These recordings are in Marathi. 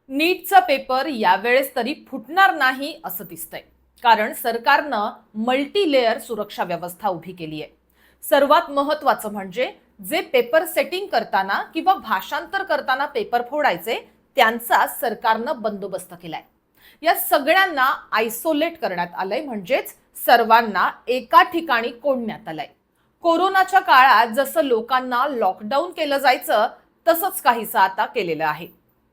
नीटचा पेपर यावेळेस तरी फुटणार नाही असं दिसतंय, कारण सरकारनं मल्टी लेयर सुरक्षा व्यवस्था उभी केली आहे. सर्वात महत्त्वाचं म्हणजे जे पेपर सेटिंग करताना किंवा भाषांतर करताना पेपर फोडायचे त्यांचा सरकारनं बंदोबस्त केलाय. या सगळ्यांना आयसोलेट करण्यात आलंय, म्हणजेच सर्वांना एका ठिकाणी कोंडण्यात आलंय. कोरोनाच्या काळात जसं लोकांना लॉकडाऊन केलं जायचं तसंच काहीसं आता केलेलं आहे.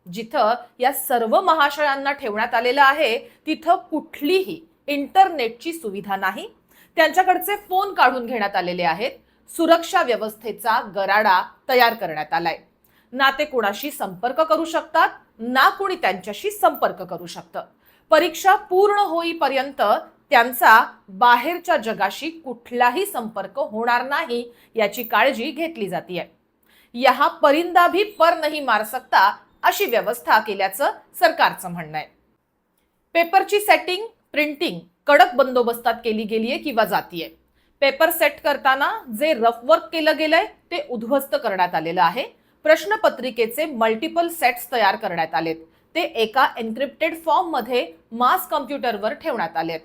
जिथं या सर्व महाशयांना ठेवण्यात आलेलं आहे तिथं कुठलीही इंटरनेटची सुविधा नाही. त्यांच्याकडचे फोन काढून घेण्यात आलेले आहेत. सुरक्षा व्यवस्थेचा गराडा तयार करण्यात आलाय. ना ते कोणाशी संपर्क करू शकतात, ना कोणी त्यांच्याशी संपर्क करू शकतं. परीक्षा पूर्ण होईपर्यंत त्यांचा बाहेरच्या जगाशी कुठलाही संपर्क होणार नाही याची काळजी घेतली जाते. यहा परिंदा भी पर नहीं मार सकता अशी व्यवस्था केल्याचं सरकारचं म्हणणं आहे. पेपरची सेटिंग, प्रिंटिंग कडक बंदोबस्तात केली गेलीये किंवा जातीये. पेपर सेट करताना जे रफ वर्क केलं गेलंय ते उद्ध्वस्त करण्यात आलेलं आहे. प्रश्नपत्रिकेचे मल्टिपल सेट्स तयार करण्यात आलेत. ते एका एन्क्रिप्टेड फॉर्म मध्ये मास कम्प्युटरवर ठेवण्यात आलेत.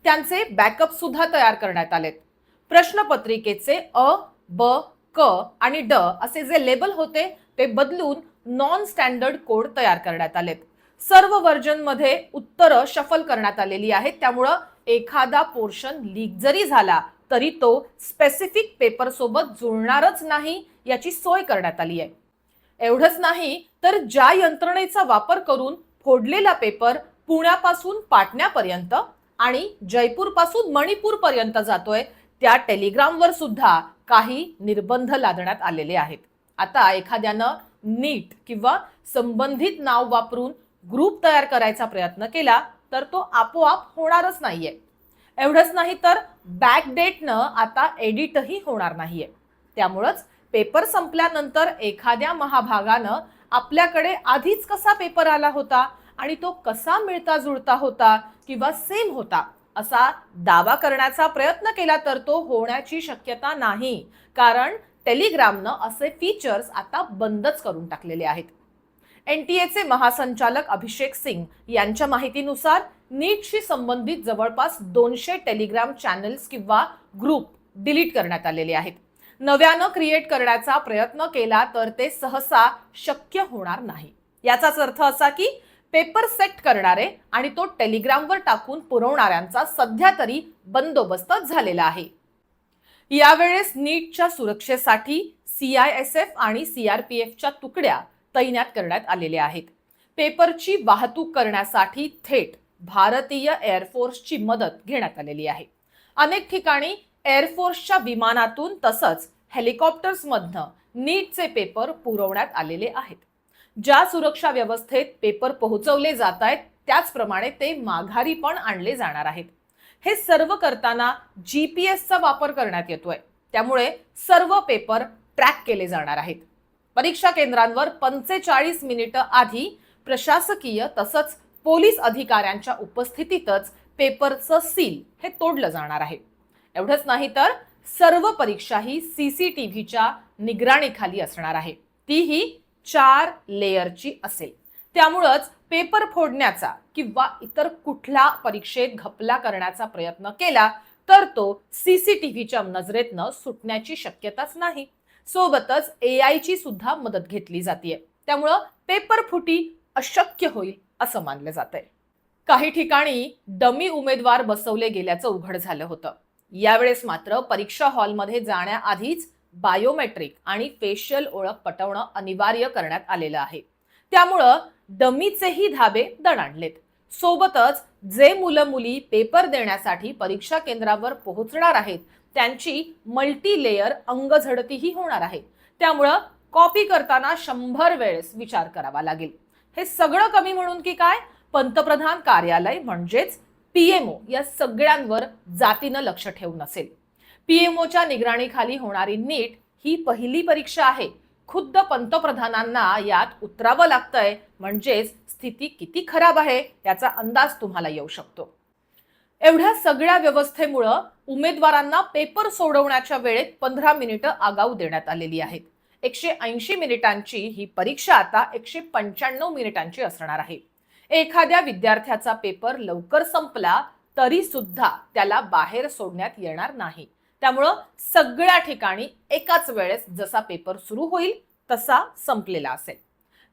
त्यांचे बॅकअप सुद्धा तयार करण्यात आलेत. प्रश्नपत्रिकेचे अ, ब, क आणि ड असे जे लेबल होते ते बदलून नॉन स्टँडर्ड कोड तयार करण्यात आलेत. सर्व व्हर्जन मध्ये उत्तरं शफल करण्यात आलेली आहेत. त्यामुळं एखादा पोर्शन लीक जरी झाला तरी तो स्पेसिफिक पेपर सोबत जुळणारच नाही याची सोय करण्यात आली आहे. एवढंच नाही तर ज्या यंत्रणेचा वापर करून फोडलेला पेपर पुण्यापासून पाटण्यापर्यंत आणि जयपूर पासून मणिपूर पर्यंत जातोय त्या टेलिग्रामवर सुद्धा काही निर्बंध लादण्यात आलेले आहेत. आता एखाद्यानं नीट किंवा संबंधित नाव वापरून ग्रुप तयार करायचा प्रयत्न केला तर तो आपोआप होणारच नाहीये. एवढंच नाही तर बॅकडेटनं आता एडिटही होणार नाहीये. त्यामुळंच पेपर संपल्यानंतर एखाद्या महाभागानं आपल्याकडे आधीच कसा पेपर आला होता आणि तो कसा मिळता जुळता होता किंवा सेम होता असा दावा करण्याचा प्रयत्न केला तर तो होण्याची शक्यता नाही, कारण टेलिग्रामनं असे फीचर्स आता बंदच करून टाकलेले आहेत. एनटीएचे महासंचालक अभिषेक सिंग यांच्या माहितीनुसार नीटशी संबंधित जवळपास 200 टेलिग्राम चॅनल्स किंवा ग्रुप डिलीट करण्यात आलेले आहेत. नव्यानं क्रिएट करण्याचा प्रयत्न केला तर ते सहसा शक्य होणार नाही. याचाच अर्थ असा की पेपर सेट करणारे आणि तो टेलिग्रामवर टाकून पुरवणाऱ्यांचा सध्या तरी बंदोबस्त झालेला आहे. यावेळेस नीटच्या सुरक्षेसाठी CISF आणि CRPFच्या तुकड्या तैनात करण्यात आलेल्या आहेत. पेपरची वाहतूक करण्यासाठी थेट भारतीय एअरफोर्सची मदत घेण्यात आलेली आहे. अनेक ठिकाणी एअरफोर्सच्या विमानातून तसंच हेलिकॉप्टर्समधनं नीटचे पेपर पुरवण्यात आलेले आहेत. ज्या सुरक्षा व्यवस्थेत पेपर पोहोचवले जात आहेत त्याचप्रमाणे ते माघारी पण आणले जाणार आहेत. हे सर्व करताना GPS चा वापर करण्यात येतोय. त्यामुळे सर्व पेपर ट्रॅक केले जाणार आहेत. परीक्षा केंद्रांवर 45 मिनिटं आधी प्रशासकीय तसंच पोलीस अधिकाऱ्यांच्या उपस्थितीतच पेपरचं सील हे तोडलं जाणार आहे. एवढंच नाही तर सर्व परीक्षा ही CCTVच्या निगराणीखाली असणार आहे. तीही 4 लेयरची असेल. त्यामुळंच पेपर फोडण्याचा किंवा इतर कुठला परीक्षेत घपला करण्याचा प्रयत्न केला तर तो CCTVच्या नजरेतनं सुटण्याची शक्यताच नाही. सोबतच AI ची सुद्धा मदत घेतली जाते. त्यामुळं पेपर फुटी अशक्य होईल असं मानलं जातंय. काही ठिकाणी डमी उमेदवार बसवले गेल्याचं उघड झालं होतं. यावेळेस मात्र परीक्षा हॉलमध्ये जाण्याआधीच बायोमेट्रिक आणि फेशियल ओळख पटवणं अनिवार्य करण्यात आलेलं आहे. त्यामुळं डमीचेही धाबे दणाणलेत. सोबतच जे मुलं मुली पेपर देण्यासाठी परीक्षा केंद्रावर पोहोचणार आहेत त्यांची मल्टी लेयर अंगझडतीही होणार आहे. त्यामुळं कॉपी करताना 100 वेळेस विचार करावा लागेल. हे सगळं कमी म्हणून की काय, पंतप्रधान कार्यालय म्हणजेच PMO या सगळ्यांवर जातीनं लक्ष ठेवून असेल. PMOच्या निगराणीखाली होणारी नीट ही पहिली परीक्षा आहे. खुद्द पंतप्रधानांना यात उतरावं लागतंय, म्हणजेच स्थिती किती खराब आहे याचा अंदाज तुम्हाला येऊ शकतो. एवढ्या सगळ्या व्यवस्थेमुळे उमेदवारांना पेपर सोडवण्याच्या वेळेत 15 मिनिटं आगाऊ देण्यात आलेली आहेत. 180 मिनिटांची ही परीक्षा आता 195 मिनिटांची असणार आहे. एखाद्या विद्यार्थ्याचा पेपर लवकर संपला तरी सुद्धा त्याला बाहेर सोडण्यात येणार नाही. त्यामुळं सगळ्या ठिकाणी एकाच वेळेस जसा पेपर सुरू होईल तसा संपलेला असेल.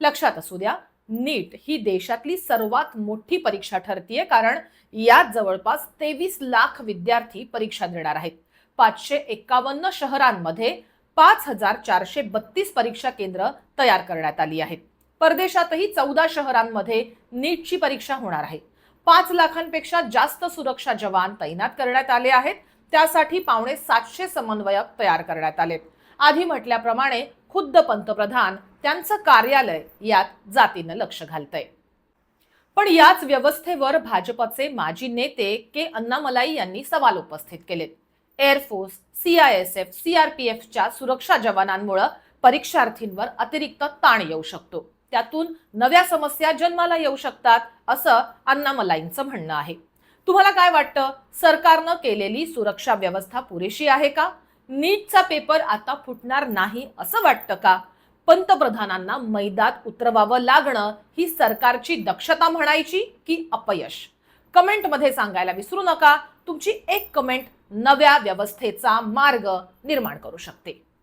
लक्षात असू द्या, नीट ही देशातली सर्वात मोठी परीक्षा ठरतीये, कारण यात जवळपास 23 लाख विद्यार्थी परीक्षा देणार आहेत. 551 शहरांमध्ये 5432 परीक्षा केंद्र तयार करण्यात आली आहेत. परदेशातही 14 शहरांमध्ये नीटची परीक्षा होणार आहे. 5 लाखांपेक्षा जास्त सुरक्षा जवान तैनात करण्यात आले आहेत. त्यासाठी 750 समन्वयक तयार करण्यात आलेत. आधी म्हटल्याप्रमाणे खुद्द पंतप्रधान त्यांचं कार्यालय यात जातीनं लक्ष घालतंय. पण याच व्यवस्थेवर भाजपचे माजी नेते के अण्णामलाई यांनी सवाल उपस्थित केलेत. एअरफोर्स, CISF, CRPFच्या सुरक्षा जवानांमुळे परीक्षार्थींवर अतिरिक्त ताण येऊ शकतो. त्यातून नव्या समस्या जन्माला येऊ शकतात, असं अण्णामलाईंचं म्हणणं आहे. तुम्हाला काय वाटतं? सरकारनं केलेली सुरक्षा व्यवस्था पुरेशी आहे का? नीटचा पेपर आता फुटणार नाही असं वाटतं का? पंतप्रधानांना मैदानात उतरवावं लागणं ही सरकारची दक्षता म्हणायची की अपयश? कमेंटमध्ये सांगायला विसरू नका. तुमची एक कमेंट नव्या व्यवस्थेचा मार्ग निर्माण करू शकते.